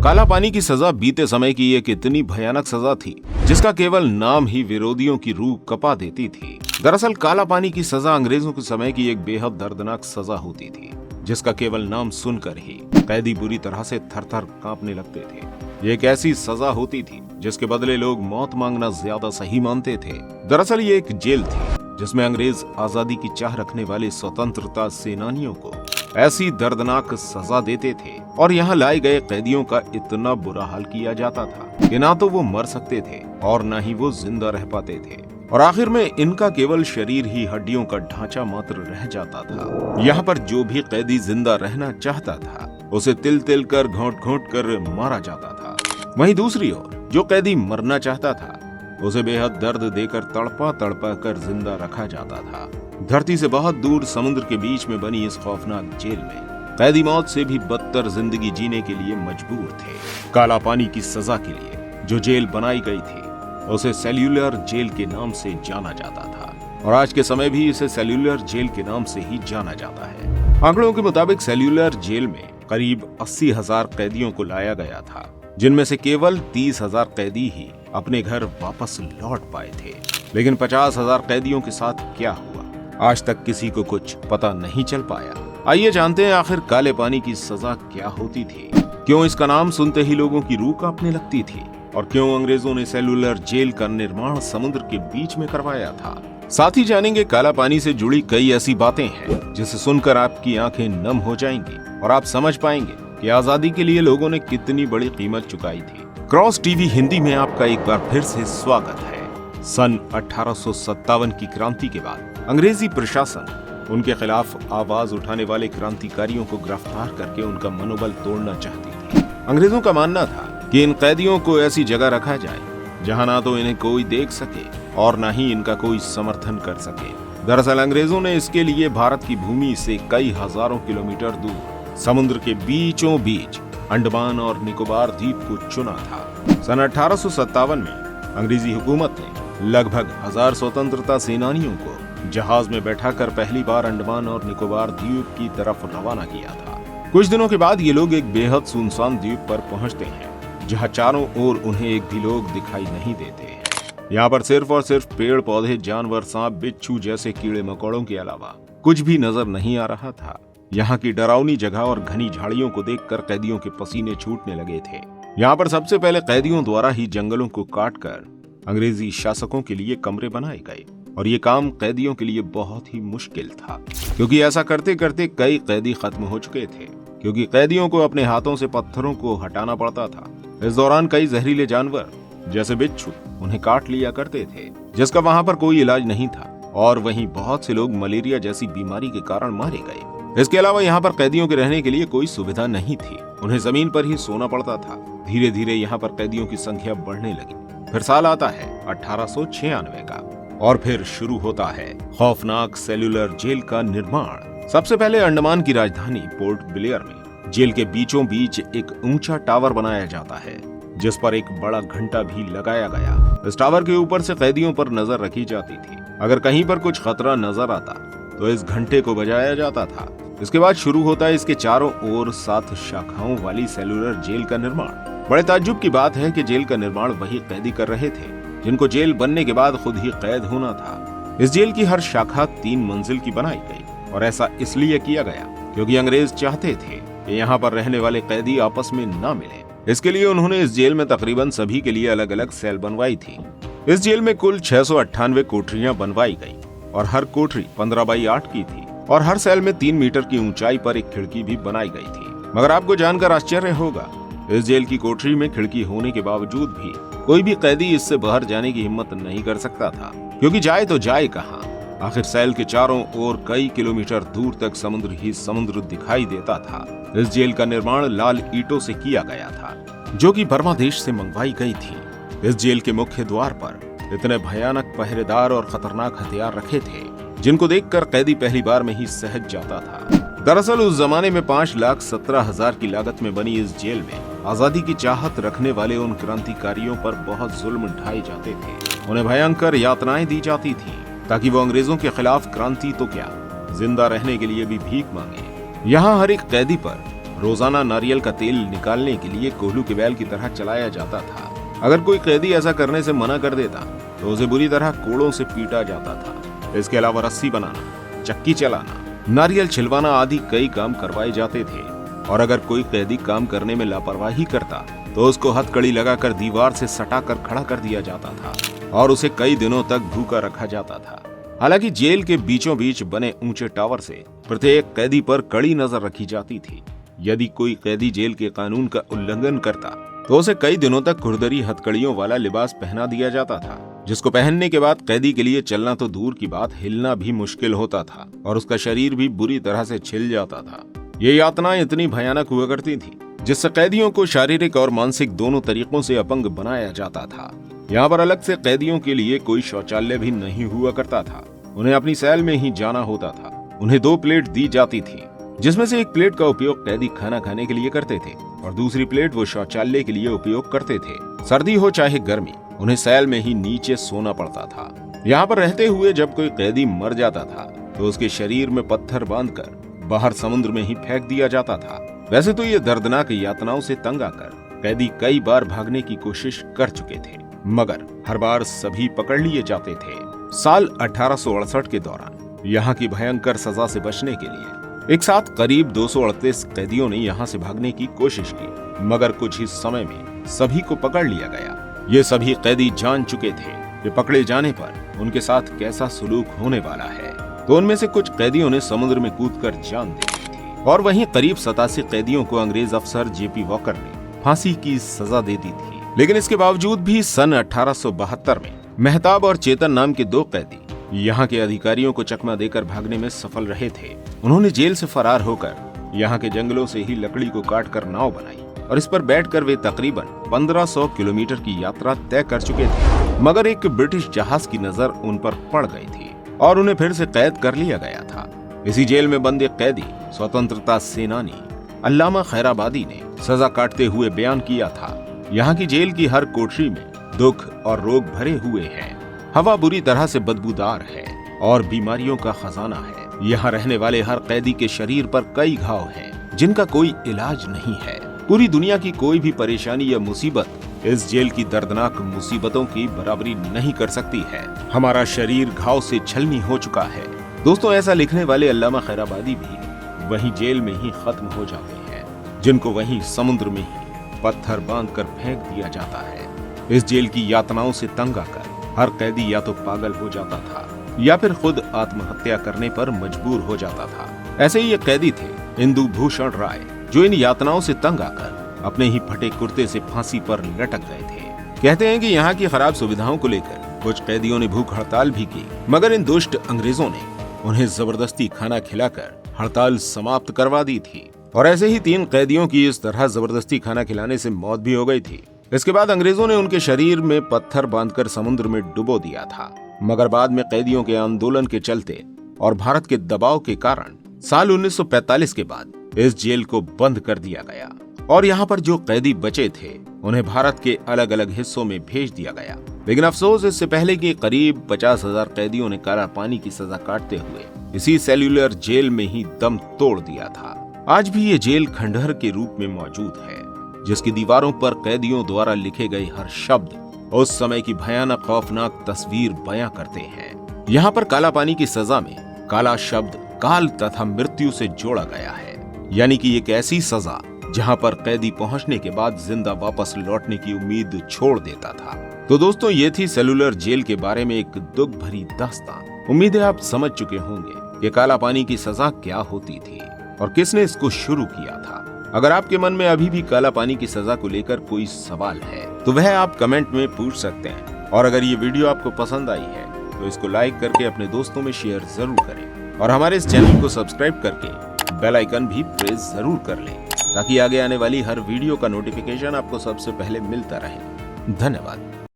काला पानी की सजा बीते समय की एक इतनी भयानक सजा थी जिसका केवल नाम ही विरोधियों की रूह कपा देती थी। दरअसल काला पानी की सजा अंग्रेजों के समय की एक बेहद दर्दनाक सजा होती थी जिसका केवल नाम सुनकर ही कैदी बुरी तरह से थर-थर कांपने लगते थे। ये एक ऐसी सजा होती थी जिसके बदले लोग मौत मांगना ज्यादा सही मानते थे। दरअसल ये एक जेल थी जिसमें अंग्रेज आजादी की चाह रखने वाले स्वतंत्रता सेनानियों को ऐसी दर्दनाक सजा देते थे और यहाँ लाए गए कैदियों का इतना बुरा हाल किया जाता था कि ना तो वो मर सकते थे और ना ही वो जिंदा रह पाते थे और आखिर में इनका केवल शरीर ही हड्डियों का ढांचा मात्र रह जाता था। यहाँ पर जो भी कैदी जिंदा रहना चाहता था उसे तिल तिल कर घोंट घोंट कर मारा जाता था। वहीं दूसरी ओर जो कैदी मरना चाहता था उसे बेहद दर्द देकर तड़पा तड़पा कर जिंदा रखा जाता था। धरती से बहुत दूर समुद्र के बीच में बनी इस खौफनाक जेल में कैदी मौत से भी बदतर जिंदगी जीने के लिए मजबूर थे। काला पानी की सजा के लिए जो जेल बनाई गई थी उसे सेल्यूलर जेल के नाम से जाना जाता था और आज के समय भी इसे सेल्यूलर जेल के नाम से ही जाना जाता है। आंकड़ों के मुताबिक सेल्यूलर जेल में करीब 80,000 कैदियों को लाया गया था जिनमें से केवल 30,000 कैदी ही अपने घर वापस लौट पाए थे। लेकिन 50,000 कैदियों के साथ क्या हुआ आज तक किसी को कुछ पता नहीं चल पाया। आइए जानते हैं आखिर काले पानी की सजा क्या होती थी, क्यों इसका नाम सुनते ही लोगों की रूह कांपने लगती थी और क्यों अंग्रेजों ने सेल्यूलर जेल का निर्माण समुद्र के बीच में करवाया था। साथ ही जानेंगे काला पानी से जुड़ी कई ऐसी बातें हैं जिसे सुनकर आपकी आंखें नम हो जाएंगी और आप समझ पाएंगे कि आजादी के लिए लोगों ने कितनी बड़ी कीमत चुकाई थी। क्रॉस टीवी हिंदी में आपका एक बार फिर से स्वागत है। सन 1857 की क्रांति के बाद अंग्रेजी प्रशासन उनके खिलाफ आवाज उठाने वाले क्रांतिकारियों को गिरफ्तार करके उनका मनोबल तोड़ना चाहती थी। अंग्रेजों का मानना था कि इन कैदियों को ऐसी जगह रखा जाए जहां ना तो इन्हें कोई देख सके और ना ही इनका कोई समर्थन कर सके। दरअसल अंग्रेजों ने इसके लिए भारत की भूमि से कई हजारों किलोमीटर दूर समुद्र के बीचों बीच अंडमान और निकोबार द्वीप को चुना था। सन 1857 में अंग्रेजी हुकूमत ने लगभग 1000 स्वतंत्रता सेनानियों को जहाज में बैठाकर पहली बार अंडमान और निकोबार द्वीप की तरफ रवाना किया था। कुछ दिनों के बाद ये लोग एक बेहद सुनसान द्वीप पर पहुंचते हैं जहां चारों ओर उन्हें एक भी लोग दिखाई नहीं देते हैं। यहाँ पर सिर्फ और सिर्फ पेड़ पौधे, जानवर, सांप, बिच्छू जैसे कीड़े मकोड़ों के अलावा कुछ भी नजर नहीं आ रहा था। यहाँ की डरावनी जगह और घनी झाड़ियों को देखकर कैदियों के पसीने छूटने लगे थे। यहाँ पर सबसे पहले कैदियों द्वारा ही जंगलों को काटकर अंग्रेजी शासकों के लिए कमरे बनाए गए और ये काम कैदियों के लिए बहुत ही मुश्किल था क्योंकि ऐसा करते करते कई कैदी खत्म हो चुके थे क्योंकि कैदियों को अपने हाथों से पत्थरों को हटाना पड़ता था। इस दौरान कई जहरीले जानवर जैसे बिच्छू उन्हें काट लिया करते थे जिसका वहाँ पर कोई इलाज नहीं था और वहीं बहुत से लोग मलेरिया जैसी बीमारी के कारण मारे गए। इसके अलावा यहाँ पर कैदियों के रहने के लिए कोई सुविधा नहीं थी, उन्हें जमीन पर ही सोना पड़ता था। धीरे धीरे यहाँ पर कैदियों की संख्या बढ़ने लगी। फिर साल आता है 1896 का और फिर शुरू होता है खौफनाक सेल्यूलर जेल का निर्माण। सबसे पहले अंडमान की राजधानी पोर्ट ब्लेयर में जेल के बीचों बीच एक ऊंचा टावर बनाया जाता है जिस पर एक बड़ा घंटा भी लगाया गया। इस टावर के ऊपर से कैदियों पर नजर रखी जाती थी। अगर कहीं पर कुछ खतरा नजर आता तो इस घंटे को बजाया जाता था। इसके बाद शुरू होता है इसके चारों ओर 7 शाखाओं वाली सेल्यूलर जेल का निर्माण। बड़े ताज्जुब की बात है कि जेल का निर्माण वही कैदी कर रहे थे जिनको जेल बनने के बाद खुद ही कैद होना था। इस जेल की हर शाखा 3 मंजिल की बनाई गई और ऐसा इसलिए किया गया क्योंकि अंग्रेज चाहते थे कि यहाँ पर रहने वाले कैदी आपस में ना मिले। इसके लिए उन्होंने इस जेल में तकरीबन सभी के लिए अलग अलग सेल बनवाई थी। इस जेल में कुल 698 कोठरियां बनवाई गई और हर कोठरी 15 बाई 8 की थी और हर सेल में 3 मीटर की ऊंचाई पर एक खिड़की भी बनाई गई थी। मगर आपको जानकर आश्चर्य होगा, इस जेल की कोठरी में खिड़की होने के बावजूद भी कोई भी कैदी इससे बाहर जाने की हिम्मत नहीं कर सकता था क्योंकि जाए तो जाए कहाँ। आखिर सेल के चारों ओर कई किलोमीटर दूर तक समुद्र ही समुद्र दिखाई देता था। इस जेल का निर्माण लाल ईंटों से किया गया था जो कि बर्मा देश से मंगवाई गई थी। इस जेल के मुख्य द्वार पर इतने भयानक पहरेदार और खतरनाक हथियार रखे थे जिनको देखकर कैदी पहली बार में ही सहज जाता था। दरअसल उस जमाने में 5,17,000 की लागत में बनी इस जेल में आजादी की चाहत रखने वाले उन क्रांतिकारियों पर बहुत जुल्म ढाए जाते थे। उन्हें भयंकर यातनाएं दी जाती थी ताकि वो अंग्रेजों के खिलाफ क्रांति तो क्या जिंदा रहने के लिए भी भीख मांगे। यहाँ हर एक कैदी पर रोजाना नारियल का तेल निकालने के लिए कोल्हू के बैल की तरह चलाया जाता था। अगर कोई कैदी ऐसा करने से मना कर देता तो उसे बुरी तरह कोड़ों से पीटा जाता था। इसके अलावा रस्सी बनाना, चक्की चलाना, नारियल छिलवाना आदि कई काम करवाए जाते थे। और अगर कोई कैदी काम करने में लापरवाही करता तो उसको हथकड़ी लगाकर दीवार से सटाकर खड़ा कर दिया जाता था और उसे कई दिनों तक भूखा रखा जाता था। हालांकि जेल के बीचों बीच बने ऊंचे टावर से प्रत्येक कैदी पर कड़ी नजर रखी जाती थी। यदि कोई कैदी जेल के कानून का उल्लंघन करता तो उसे कई दिनों तक खुरदरी हथकड़ियों वाला लिबास पहना दिया जाता था, जिसको पहनने के बाद कैदी के लिए चलना तो दूर की बात, हिलना भी मुश्किल होता था और उसका शरीर भी बुरी तरह से छिल जाता था। ये यातनाएं इतनी भयानक हुआ करती थी जिससे कैदियों को शारीरिक और मानसिक दोनों तरीकों से अपंग बनाया जाता था। यहाँ पर अलग से कैदियों के लिए कोई शौचालय भी नहीं हुआ करता था। उन्हें अपनी सेल में ही जाना होता था। उन्हें 2 प्लेट दी जाती थी, जिसमें से एक प्लेट का उपयोग कैदी खाना खाने के लिए करते थे और दूसरी प्लेट वो शौचालय के लिए उपयोग करते थे। सर्दी हो चाहे गर्मी, उन्हें सेल में ही नीचे सोना पड़ता था। यहाँ पर रहते हुए जब कोई कैदी मर जाता था तो उसके शरीर में पत्थर बांधकर बाहर समुद्र में ही फेंक दिया जाता था। वैसे तो ये दर्दनाक यातनाओं से तंग आकर कैदी कई बार भागने की कोशिश कर चुके थे, मगर हर बार सभी पकड़ लिए जाते थे। साल 1868 के दौरान यहाँ की भयंकर सजा से बचने के लिए एक साथ करीब 238 कैदियों ने यहाँ से भागने की कोशिश की, मगर कुछ ही समय में सभी को पकड़ लिया गया। ये सभी कैदी जान चुके थे कि पकड़े जाने पर उनके साथ कैसा सुलूक होने वाला है। तो उनमें से कुछ कैदियों ने समुद्र में कूदकर जान दे दी थी और वहीं करीब 87 कैदियों को अंग्रेज अफसर जेपी वॉकर ने फांसी की सजा दे दी थी। लेकिन इसके बावजूद भी सन 1872 में मेहताब और चेतन नाम के 2 कैदी यहाँ के अधिकारियों को चकमा देकर भागने में सफल रहे थे। उन्होंने जेल से फरार होकर यहाँ के जंगलों से ही लकड़ी को काटकर नाव बनाई और इस पर बैठकर वे तकरीबन 1500 किलोमीटर की यात्रा तय कर चुके थे। मगर एक ब्रिटिश जहाज की नजर उन पर पड़ गई थी और उन्हें फिर से कैद कर लिया गया था। इसी जेल में बंद एक कैदी स्वतंत्रता सेनानी अल्लामा खैराबादी ने सजा काटते हुए बयान किया था, यहाँ की जेल की हर कोठरी में दुख और रोग भरे हुए हैं। हवा बुरी तरह से बदबूदार है और बीमारियों का खजाना है। यहाँ रहने वाले हर कैदी के शरीर पर कई घाव हैं, जिनका कोई इलाज नहीं है। पूरी दुनिया की कोई भी परेशानी या मुसीबत इस जेल की दर्दनाक मुसीबतों की बराबरी नहीं कर सकती है। हमारा शरीर घाव से छलनी हो चुका है। दोस्तों, ऐसा लिखने वाले अल्लामा खैराबादी भी वहीं जेल में ही खत्म हो जाते हैं, जिनको वहीं समुद्र में ही पत्थर बांधकर फेंक दिया जाता है। इस जेल की यातनाओं से तंग आकर हर कैदी या तो पागल हो जाता था या फिर खुद आत्महत्या करने पर मजबूर हो जाता था। ऐसे ही एक कैदी थे इंदु भूषण राय, जो इन यातनाओं से तंग आकर अपने ही फटे कुर्ते से फांसी पर लटक गए थे। कहते हैं कि यहाँ की खराब सुविधाओं को लेकर कुछ कैदियों ने भूख हड़ताल भी की, मगर इन दुष्ट अंग्रेजों ने उन्हें जबरदस्ती खाना खिलाकर हड़ताल समाप्त करवा दी थी। और ऐसे ही 3 कैदियों की इस तरह जबरदस्ती खाना खिलाने से मौत भी हो गई थी। इसके बाद अंग्रेजों ने उनके शरीर में पत्थर बांधकर समुद्र में डुबो दिया था, मगर बाद में कैदियों के आंदोलन के चलते और भारत के दबाव के कारण साल 1945 के बाद इस जेल को बंद कर दिया गया और यहाँ पर जो कैदी बचे थे उन्हें भारत के अलग अलग हिस्सों में भेज दिया गया। लेकिन अफसोस, इससे पहले कि करीब 50,000 कैदियों ने काला पानी की सजा काटते हुए इसी सेल्यूलर जेल में ही दम तोड़ दिया था। आज भी ये जेल खंडहर के रूप में मौजूद है, जिसकी दीवारों पर कैदियों द्वारा लिखे गए हर शब्द उस समय की भयानक खौफनाक तस्वीर बयां करते हैं। यहाँ पर काला पानी की सजा में काला शब्द काल तथा मृत्यु से जोड़ा गया है, यानी कि एक ऐसी सजा जहाँ पर कैदी पहुँचने के बाद जिंदा वापस लौटने की उम्मीद छोड़ देता था। तो दोस्तों, ये थी सेलुलर जेल के बारे में एक दुख भरी दास्तान। उम्मीद है आप समझ चुके होंगे कि काला पानी की सजा क्या होती थी और किसने इसको शुरू किया था। अगर आपके मन में अभी भी काला पानी की सजा को लेकर कोई सवाल है तो वह आप कमेंट में पूछ सकते हैं। और अगर ये वीडियो आपको पसंद आई है तो इसको लाइक करके अपने दोस्तों में शेयर जरूर करें और हमारे इस चैनल को सब्सक्राइब करके बेल आइकन भी प्रेस जरूर कर लें, ताकि आगे आने वाली हर वीडियो का नोटिफिकेशन आपको सबसे पहले मिलता रहे। धन्यवाद।